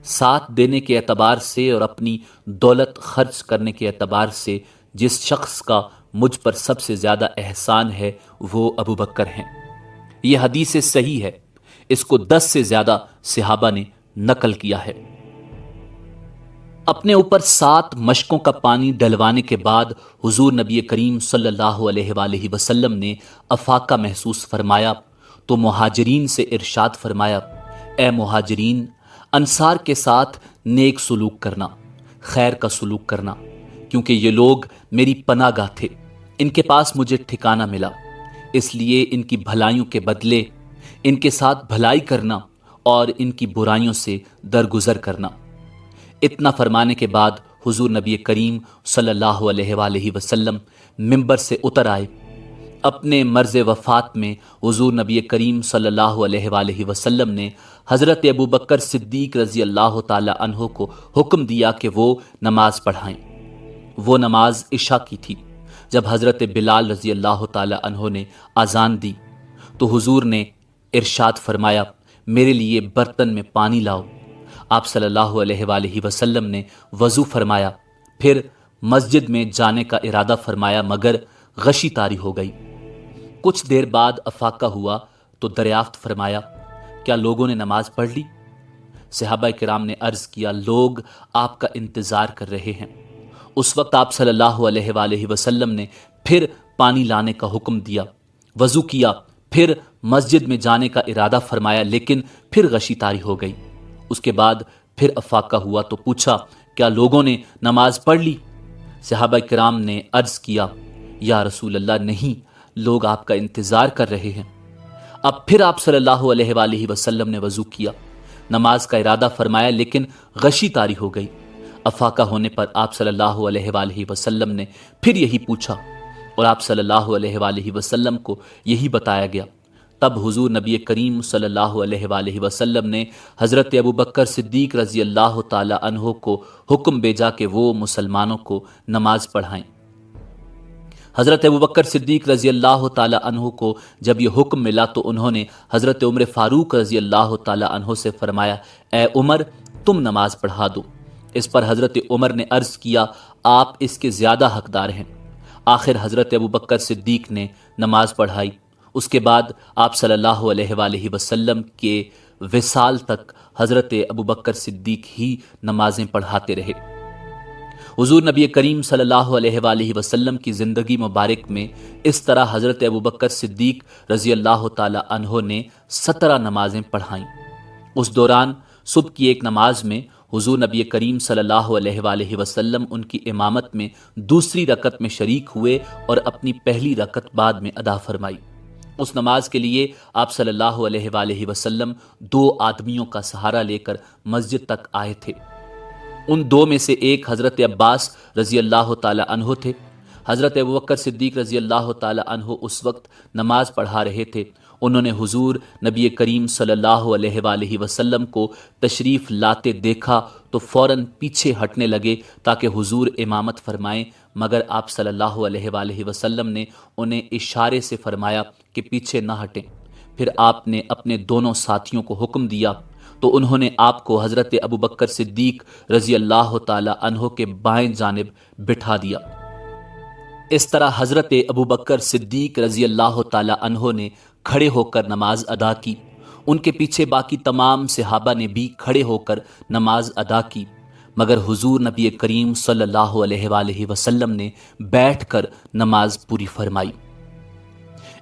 ساتھ دینے کے اعتبار سے اور اپنی دولت خرچ کرنے کے اعتبار سے جس شخص کا مجھ پر سب سے زیادہ احسان ہے وہ ابو بکر ہیں۔ یہ حدیث صحیح ہے، اس کو 10 سے زیادہ صحابہ نے نقل کیا ہے۔ اپنے اوپر 7 مشکوں کا پانی ڈلوانے کے بعد حضور نبی کریم صلی اللہ علیہ وآلہ وسلم نے افاقہ محسوس فرمایا تو مہاجرین سے ارشاد فرمایا، اے مہاجرین، انصار کے ساتھ نیک سلوک کرنا، خیر کا سلوک کرنا، کیونکہ یہ لوگ میری پناہ گاہ تھے، ان کے پاس مجھے ٹھکانہ ملا، اس لیے ان کی بھلائیوں کے بدلے ان کے ساتھ بھلائی کرنا اور ان کی برائیوں سے درگزر کرنا۔ اتنا فرمانے کے بعد حضور نبی کریم صلی اللہ علیہ وآلہ وسلم ممبر سے اتر آئے۔ اپنے مرض وفات میں حضور نبی کریم صلی اللہ علیہ وآلہ وسلم نے حضرت ابو بکر صدیق رضی اللہ تعالی عنہ کو حکم دیا کہ وہ نماز پڑھائیں۔ وہ نماز عشاء کی تھی۔ جب حضرت بلال رضی اللہ تعالی عنہ نے اذان دی تو حضور نے ارشاد فرمایا، میرے لیے برتن میں پانی لاؤ۔ آپ صلی اللہ علیہ وآلہ وسلم نے وضو فرمایا، پھر مسجد میں جانے کا ارادہ فرمایا مگر غشی طاری ہو گئی۔ کچھ دیر بعد افاقہ ہوا تو دریافت فرمایا، کیا لوگوں نے نماز پڑھ لی؟ صحابہ کرام نے عرض کیا، لوگ آپ کا انتظار کر رہے ہیں۔ اس وقت آپ صلی اللہ علیہ وآلہ وسلم نے پھر پانی لانے کا حکم دیا، وضو کیا، پھر مسجد میں جانے کا ارادہ فرمایا لیکن پھر غشی طاری ہو گئی۔ اس کے بعد پھر افاقہ ہوا تو پوچھا، کیا لوگوں نے نماز پڑھ لی؟ صحابہ کرام نے عرض کیا، یا رسول اللہ نہیں، لوگ آپ کا انتظار کر رہے ہیں۔ اب پھر آپ صلی اللہ علیہ وآلہ وسلم نے وضو کیا، نماز کا ارادہ فرمایا لیکن غشی طاری ہو گئی۔ افاقہ ہونے پر آپ صلی اللہ علیہ وآلہ وسلم نے پھر یہی پوچھا اور آپ صلی اللہ علیہ وآلہ وسلم کو یہی بتایا گیا۔ تب حضور نبی کریم صلی اللہ علیہ وآلہ وسلم نے حضرت ابو بکر صدیق رضی اللہ تعالی عنہ کو حکم بھیجا کہ وہ مسلمانوں کو نماز پڑھائیں۔ حضرت ابو بکر صدیق رضی اللہ تعالی عنہ کو جب یہ حکم ملا تو انہوں نے حضرت عمر فاروق رضی اللہ تعالی عنہ سے فرمایا، اے عمر، تم نماز پڑھا دو۔ اس پر حضرت عمر نے عرض کیا، آپ اس کے زیادہ حقدار ہیں۔ آخر حضرت ابو بکر صدیق نے نماز پڑھائی۔ اس کے بعد آپ صلی اللہ علیہ وآلہ وسلم کے وصال تک حضرت ابو بکر صدیق ہی نمازیں پڑھاتے رہے۔ حضور نبی کریم صلی اللہ علیہ وآلہ وسلم کی زندگی مبارک میں اس طرح حضرت ابو بکر صدیق رضی اللہ تعالی عنہ نے 17 نمازیں پڑھائیں۔ اس دوران صبح کی ایک نماز میں حضور نبی کریم صلی اللہ علیہ وآلہ وسلم ان کی امامت میں دوسری رکعت میں شریک ہوئے اور اپنی پہلی رکعت بعد میں ادا فرمائی۔ اس نماز کے لیے آپ صلی اللہ علیہ وآلہ وسلم 2 آدمیوں کا سہارا لے کر مسجد تک آئے تھے۔ ان 2 میں سے ایک حضرت عباس رضی اللہ تعالی عنہ تھے۔ حضرت ابوبکر صدیق رضی اللہ تعالی عنہ اس وقت نماز پڑھا رہے تھے۔ انہوں نے حضور نبی کریم صلی اللہ علیہ وآلہ وسلم کو تشریف لاتے دیکھا تو فوراً پیچھے ہٹنے لگے تاکہ حضور امامت فرمائیں، مگر آپ صلی اللہ علیہ وآلہ وسلم نے انہیں اشارے سے فرمایا کہ پیچھے نہ ہٹیں۔ پھر آپ نے اپنے دونوں ساتھیوں کو حکم دیا تو انہوں نے آپ کو حضرت ابوبکر صدیق رضی اللہ تعالی عنہ کے بائیں جانب بٹھا دیا۔ اس طرح حضرت ابوبکر صدیق رضی اللہ تعالی عنہ نے کھڑے ہو کر نماز ادا کی۔ ان کے پیچھے باقی تمام صحابہ نے بھی کھڑے ہو کر نماز ادا کی، مگر حضور نبی کریم صلی اللہ علیہ وآلہ وسلم نے بیٹھ کر نماز پوری فرمائی۔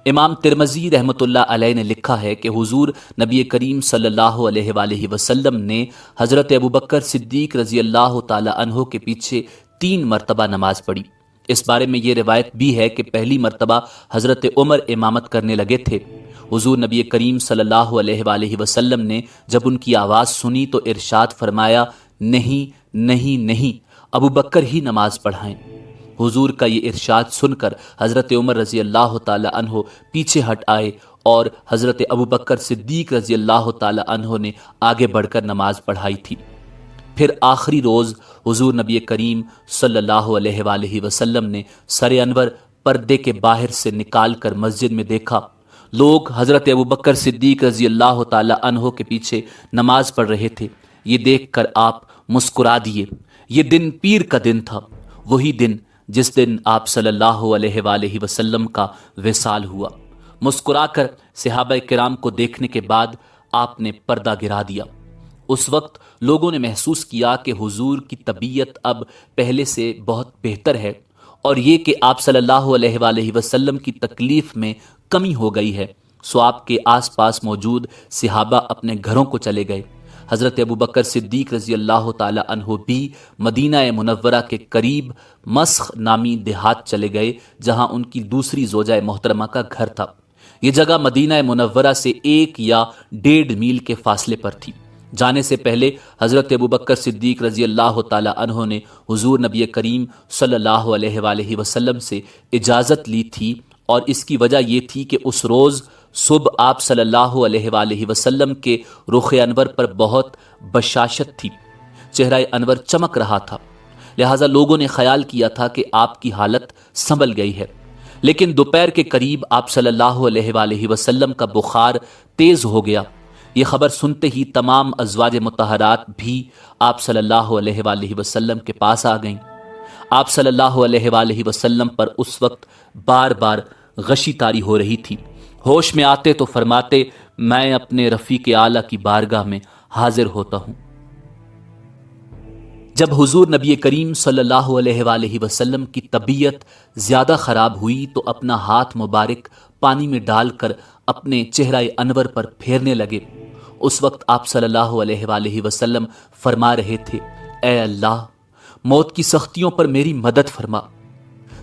امام ترمذی رحمۃ اللہ علیہ نے لکھا ہے کہ حضور نبی کریم صلی اللہ علیہ وآلہ وسلم نے حضرت ابوبکر صدیق رضی اللہ تعالی عنہ کے پیچھے 3 مرتبہ نماز پڑھی۔ اس بارے میں یہ روایت بھی ہے کہ پہلی مرتبہ حضرت عمر امامت کرنے لگے تھے۔ حضور نبی کریم صلی اللہ علیہ وآلہ وسلم نے جب ان کی آواز سنی تو ارشاد فرمایا، نہیں نہیں نہیں، ابوبکر ہی نماز پڑھائیں۔ حضور کا یہ ارشاد سن کر حضرت عمر رضی اللہ تعالی عنہ پیچھے ہٹ آئے اور حضرت ابوبکر صدیق رضی اللہ تعالی عنہ نے آگے بڑھ کر نماز پڑھائی تھی۔ پھر آخری روز حضور نبی کریم صلی اللہ علیہ وآلہ وسلم نے سر انور پردے کے باہر سے نکال کر مسجد میں دیکھا، لوگ حضرت ابوبکر صدیق رضی اللہ تعالی عنہ کے پیچھے نماز پڑھ رہے تھے، یہ دیکھ کر آپ مسکرا دیے۔ یہ دن پیر کا دن تھا، وہی دن جس دن آپ صلی اللہ علیہ وآلہ وسلم کا وصال ہوا۔ مسکرا کر صحابہ کرام کو دیکھنے کے بعد آپ نے پردہ گرا دیا۔ اس وقت لوگوں نے محسوس کیا کہ حضور کی طبیعت اب پہلے سے بہت بہتر ہے، اور یہ کہ آپ صلی اللہ علیہ وآلہ وسلم کی تکلیف میں کمی ہو گئی ہے، سو آپ کے آس پاس موجود صحابہ اپنے گھروں کو چلے گئے۔ حضرت ابوبکر صدیق رضی اللہ تعالی عنہ بھی مدینہ منورہ کے قریب مسخ نامی دیہات چلے گئے، جہاں ان کی دوسری زوجہ محترمہ کا گھر تھا۔ یہ جگہ مدینہ منورہ سے 1 یا 1.5 میل کے فاصلے پر تھی۔ جانے سے پہلے حضرت ابوبکر صدیق رضی اللہ تعالی عنہ نے حضور نبی کریم صلی اللہ علیہ وآلہ وسلم سے اجازت لی تھی، اور اس کی وجہ یہ تھی کہ اس روز صبح آپ صلی اللہ علیہ وآلہ وسلم کے رخ انور پر بہت بشاشت تھی، چہرہ انور چمک رہا تھا، لہٰذا لوگوں نے خیال کیا تھا کہ آپ کی حالت سنبھل گئی ہے۔ لیکن دوپہر کے قریب آپ صلی اللہ علیہ وآلہ وسلم کا بخار تیز ہو گیا۔ یہ خبر سنتے ہی تمام ازواج مطہرات بھی آپ صلی اللہ علیہ وآلہ وسلم کے پاس آ گئیں۔ آپ صلی اللہ علیہ وآلہ وسلم پر اس وقت بار بار غشی طاری ہو رہی تھی۔ ہوش میں آتے تو فرماتے، میں اپنے رفیق اعلیٰ کی بارگاہ میں حاضر ہوتا ہوں۔ جب حضور نبی کریم صلی اللہ علیہ وآلہ وسلم کی طبیعت زیادہ خراب ہوئی تو اپنا ہاتھ مبارک پانی میں ڈال کر اپنے چہرہ انور پر پھیرنے لگے۔ اس وقت آپ صلی اللہ علیہ وآلہ وسلم فرما رہے تھے، اے اللہ، موت کی سختیوں پر میری مدد فرما۔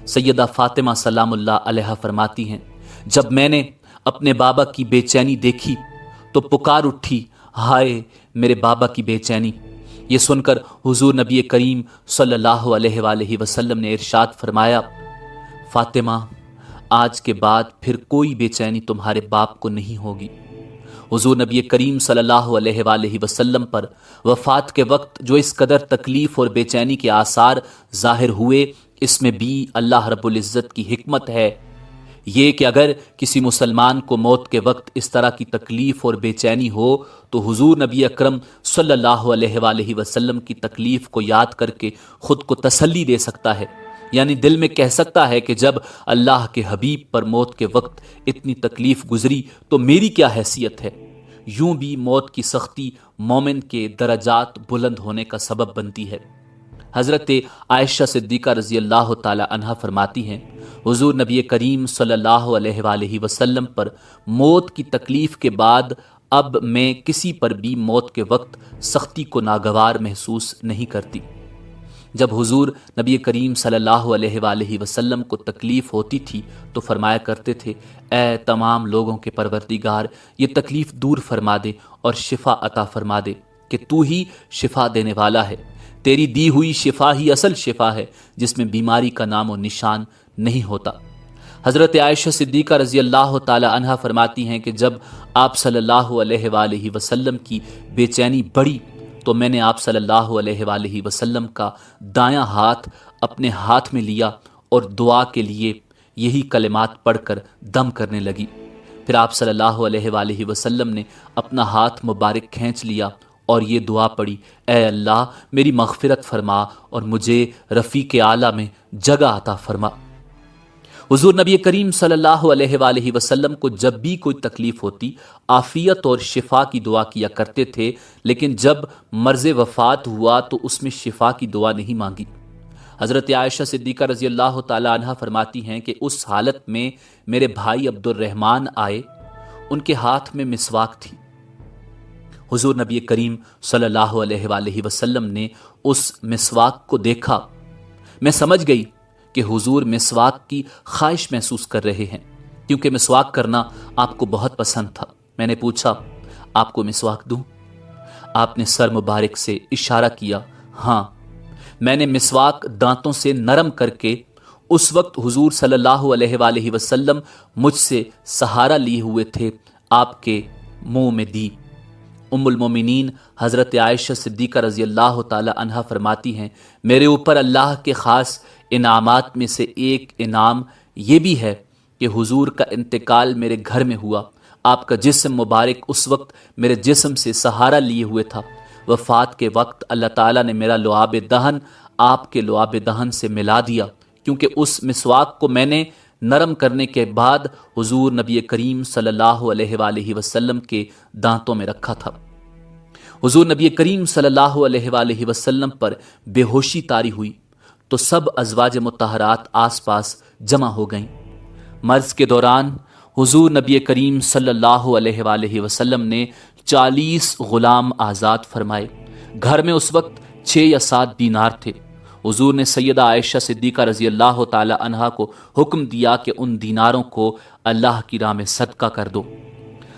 سیدہ فاطمہ سلام اللہ علیہا فرماتی ہیں، جب میں نے اپنے بابا کی بے چینی دیکھی تو پکار اٹھی، ہائے میرے بابا کی بے چینی۔ یہ سن کر حضور نبی کریم صلی اللہ علیہ وآلہ وسلم نے ارشاد فرمایا، فاطمہ، آج کے بعد پھر کوئی بے چینی تمہارے باپ کو نہیں ہوگی۔ حضور نبی کریم صلی اللہ علیہ وآلہ وسلم پر وفات کے وقت جو اس قدر تکلیف اور بے چینی کے آثار ظاہر ہوئے، اس میں بھی اللہ رب العزت کی حکمت ہے۔ یہ کہ اگر کسی مسلمان کو موت کے وقت اس طرح کی تکلیف اور بے چینی ہو تو حضور نبی اکرم صلی اللہ علیہ وآلہ وسلم کی تکلیف کو یاد کر کے خود کو تسلی دے سکتا ہے، یعنی دل میں کہہ سکتا ہے کہ جب اللہ کے حبیب پر موت کے وقت اتنی تکلیف گزری تو میری کیا حیثیت ہے۔ یوں بھی موت کی سختی مومن کے درجات بلند ہونے کا سبب بنتی ہے۔ حضرت عائشہ صدیقہ رضی اللہ تعالی عنہا فرماتی ہیں، حضور نبی کریم صلی اللہ علیہ وآلہ وسلم پر موت کی تکلیف کے بعد اب میں کسی پر بھی موت کے وقت سختی کو ناگوار محسوس نہیں کرتی۔ جب حضور نبی کریم صلی اللہ علیہ وآلہ وسلم کو تکلیف ہوتی تھی تو فرمایا کرتے تھے، اے تمام لوگوں کے پروردگار، یہ تکلیف دور فرما دے اور شفا عطا فرما دے، کہ تو ہی شفا دینے والا ہے۔ تیری دی ہوئی شفا ہی اصل شفا ہے، جس میں بیماری کا نام و نشان نہیں ہوتا۔ حضرت عائشہ صدیقہ رضی اللہ تعالی عنہا فرماتی ہیں کہ جب آپ صلی اللہ علیہ وآلہ وسلم کی بے چینی بڑھی تو میں نے آپ صلی اللہ علیہ وآلہ وسلم کا دایاں ہاتھ اپنے ہاتھ میں لیا اور دعا کے لیے یہی کلمات پڑھ کر دم کرنے لگی۔ پھر آپ صلی اللہ علیہ وآلہ وسلم نے اپنا ہاتھ مبارک کھینچ لیا اور یہ دعا پڑھی، اے اللہ میری مغفرت فرما اور مجھے رفیق اعلیٰ میں جگہ عطا فرما۔ حضور نبی کریم صلی اللہ علیہ وآلہ وسلم کو جب بھی کوئی تکلیف ہوتی عافیت اور شفا کی دعا کیا کرتے تھے، لیکن جب مرض وفات ہوا تو اس میں شفا کی دعا نہیں مانگی۔ حضرت عائشہ صدیقہ رضی اللہ تعالی عنہا فرماتی ہیں کہ اس حالت میں میرے بھائی عبد الرحمن آئے، ان کے ہاتھ میں مسواک تھی۔ حضور نبی کریم صلی اللہ علیہ وآلہ وسلم نے اس مسواک کو دیکھا۔ میں سمجھ گئی کہ حضور مسواک کی خواہش محسوس کر رہے ہیں، کیونکہ مسواک کرنا آپ کو بہت پسند تھا۔ میں نے پوچھا، آپ کو مسواک دوں؟ آپ نے سر مبارک سے اشارہ کیا، ہاں۔ میں نے مسواک دانتوں سے نرم کر کے اس وقت حضور صلی اللہ علیہ وآلہ وسلم مجھ سے سہارا لیے ہوئے تھے آپ کے منہ میں دی۔ ام المومنین حضرت عائشہ صدیقہ رضی اللہ تعالی عنہا فرماتی ہیں، میرے اوپر اللہ کے خاص انعامات میں سے ایک انعام یہ بھی ہے کہ حضور کا انتقال میرے گھر میں ہوا۔ آپ کا جسم مبارک اس وقت میرے جسم سے سہارا لیے ہوئے تھا۔ وفات کے وقت اللہ تعالیٰ نے میرا لعاب دہن آپ کے لعاب دہن سے ملا دیا، کیونکہ اس مسواک کو میں نے نرم کرنے کے بعد حضور نبی کریم صلی اللہ علیہ وآلہ وسلم کے دانتوں میں رکھا تھا۔ حضور نبی کریم صلی اللہ علیہ وآلہ وسلم پر بے ہوشی طاری ہوئی تو سب ازواج مطہرات آس پاس جمع ہو گئیں۔ مرض کے دوران حضور نبی کریم صلی اللہ علیہ وآلہ وسلم نے 40 غلام آزاد فرمائے۔ گھر میں اس وقت 6 یا 7 دینار تھے۔ حضور نے سیدہ عائشہ صدیقہ رضی اللہ تعالی عنہا کو حکم دیا کہ ان دیناروں کو اللہ کی راہ میں صدقہ کر دو۔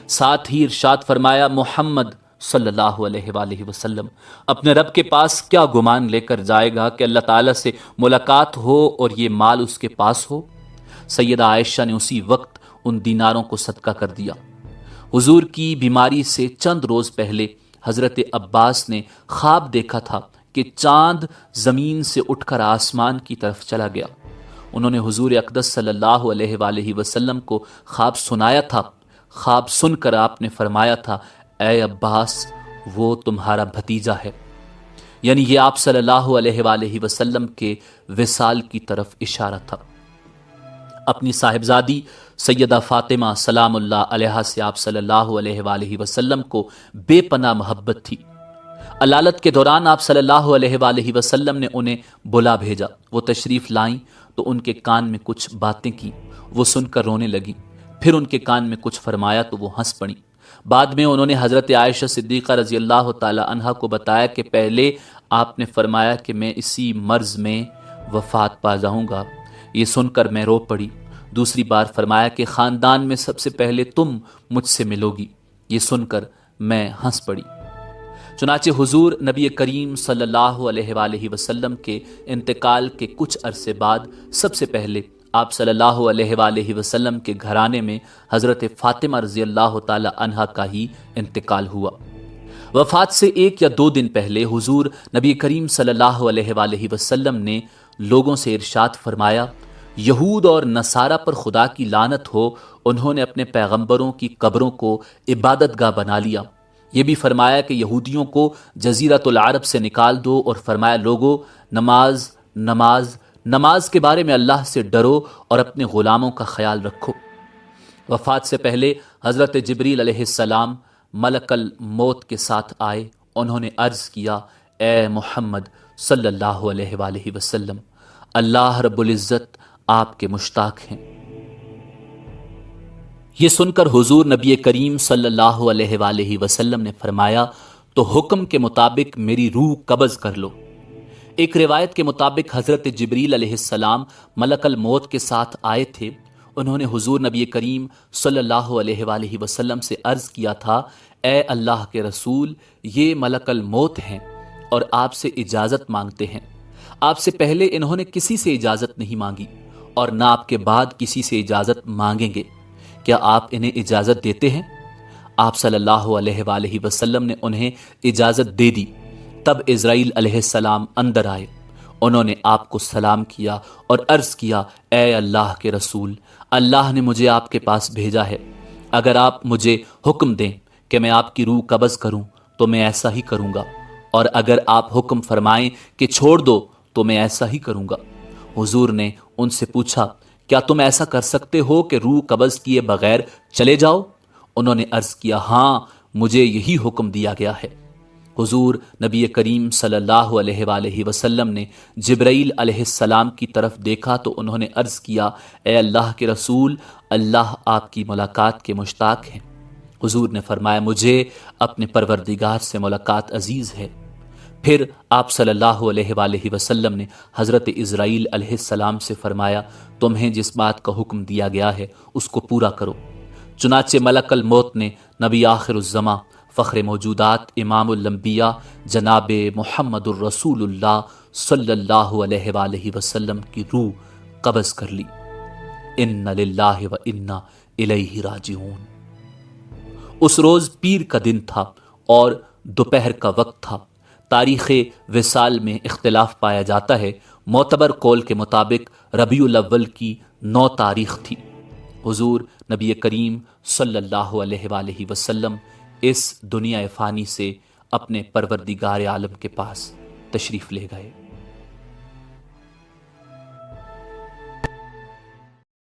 ساتھ ہی ارشاد فرمایا، محمد صلی اللہ علیہ وآلہ وسلم اپنے رب کے پاس کیا گمان لے کر جائے گا کہ اللہ تعالیٰ سے ملاقات ہو اور یہ مال اس کے پاس ہو؟ سیدہ عائشہ نے اسی وقت ان دیناروں کو صدقہ کر دیا۔ حضور کی بیماری سے چند روز پہلے حضرت عباس نے خواب دیکھا تھا کہ چاند زمین سے اٹھ کر آسمان کی طرف چلا گیا۔ انہوں نے حضور اقدس صلی اللہ علیہ وآلہ وسلم کو خواب سنایا تھا۔ خواب سن کر آپ نے فرمایا تھا، اے عباس، وہ تمہارا بھتیجا ہے، یعنی یہ آپ صلی اللہ علیہ وآلہ وسلم کے وصال کی طرف اشارہ تھا۔ اپنی صاحبزادی سیدہ فاطمہ سلام اللہ علیہا سے آپ صلی اللہ علیہ وآلہ وسلم کو بے پناہ محبت تھی۔ علالت کے دوران آپ صلی اللہ علیہ وآلہ وسلم نے انہیں بلا بھیجا۔ وہ تشریف لائیں تو ان کے کان میں کچھ باتیں کی، وہ سن کر رونے لگی۔ پھر ان کے کان میں کچھ فرمایا تو وہ ہنس پڑیں۔ بعد میں انہوں نے حضرت عائشہ صدیقہ رضی اللہ تعالی عنہا کو بتایا کہ پہلے آپ نے فرمایا کہ میں اسی مرض میں وفات پا جاؤں گا۔ یہ سن کر میں رو پڑی۔ دوسری بار فرمایا کہ خاندان میں سب سے پہلے تم مجھ سے ملو گی۔ یہ سن کر میں ہنس پڑی۔ چنانچہ حضور نبی کریم صلی اللہ علیہ وآلہ وسلم کے انتقال کے کچھ عرصے بعد سب سے پہلے آپ صلی اللہ علیہ وآلہ وسلم کے گھرانے میں حضرت فاطمہ رضی اللہ تعالی عنہا کا ہی انتقال ہوا۔ وفات سے 1 یا 2 دن پہلے حضور نبی کریم صلی اللہ علیہ وآلہ وسلم نے لوگوں سے ارشاد فرمایا، یہود اور نصارہ پر خدا کی لعنت ہو، انہوں نے اپنے پیغمبروں کی قبروں کو عبادت گاہ بنا لیا۔ یہ بھی فرمایا کہ یہودیوں کو جزیرۃ العرب سے نکال دو، اور فرمایا، لوگو، نماز نماز نماز کے بارے میں اللہ سے ڈرو اور اپنے غلاموں کا خیال رکھو۔ وفات سے پہلے حضرت جبریل علیہ السلام ملک الموت کے ساتھ آئے۔ انہوں نے عرض کیا، اے محمد صلی اللہ علیہ وآلہ وسلم، اللہ رب العزت آپ کے مشتاق ہیں۔ یہ سن کر حضور نبی کریم صلی اللہ علیہ وآلہ وسلم نے فرمایا، تو حکم کے مطابق میری روح قبض کر لو۔ ایک روایت کے مطابق حضرت جبریل علیہ السلام ملک الموت کے ساتھ آئے تھے۔ انہوں نے حضور نبی کریم صلی اللہ علیہ وآلہ وسلم سے عرض کیا تھا، اے اللہ کے رسول، یہ ملک الموت ہیں اور آپ سے اجازت مانگتے ہیں۔ آپ سے پہلے انہوں نے کسی سے اجازت نہیں مانگی اور نہ آپ کے بعد کسی سے اجازت مانگیں گے۔ کیا آپ انہیں اجازت دیتے ہیں؟ آپ صلی اللہ علیہ وآلہ وسلم نے انہیں اجازت دے دی۔ تب اسرائیل علیہ السلام اندر آئے۔ انہوں نے آپ کو سلام کیا اور عرض کیا، اے اللہ کے رسول، اللہ نے مجھے آپ کے پاس بھیجا ہے۔ اگر آپ مجھے حکم دیں کہ میں آپ کی روح قبض کروں تو میں ایسا ہی کروں گا، اور اگر آپ حکم فرمائیں کہ چھوڑ دو تو میں ایسا ہی کروں گا۔ حضور نے ان سے پوچھا، کیا تم ایسا کر سکتے ہو کہ روح قبض کیے بغیر چلے جاؤ؟ انہوں نے عرض کیا، ہاں، مجھے یہی حکم دیا گیا ہے۔ حضور نبی کریم صلی اللہ علیہ وآلہ وسلم نے جبرائیل علیہ السلام کی طرف دیکھا تو انہوں نے عرض کیا، اے اللہ کے رسول، اللہ آپ کی ملاقات کے مشتاق ہیں۔ حضور نے فرمایا، مجھے اپنے پروردگار سے ملاقات عزیز ہے۔ پھر آپ صلی اللہ علیہ وآلہ وسلم نے حضرت اسرائیل علیہ السلام سے فرمایا، تمہیں جس بات کا حکم دیا گیا ہے اس کو پورا کرو۔ چنانچہ ملک الموت نے نبی آخر الزماں، فخر موجودات، امام الانبیاء جناب محمد الرسول اللہ صلی اللہ علیہ وآلہ وسلم کی روح قبض کر لی۔ ان للہ و انا الیہ راجعون۔ اس روز پیر کا دن تھا اور دوپہر کا وقت تھا۔ تاریخ وصال میں اختلاف پایا جاتا ہے۔ معتبر قول کے مطابق ربیع الاول کی 9 تاریخ تھی۔ حضور نبی کریم صلی اللہ علیہ وآلہ وسلم اس دنیا فانی سے اپنے پروردگار عالم کے پاس تشریف لے گئے۔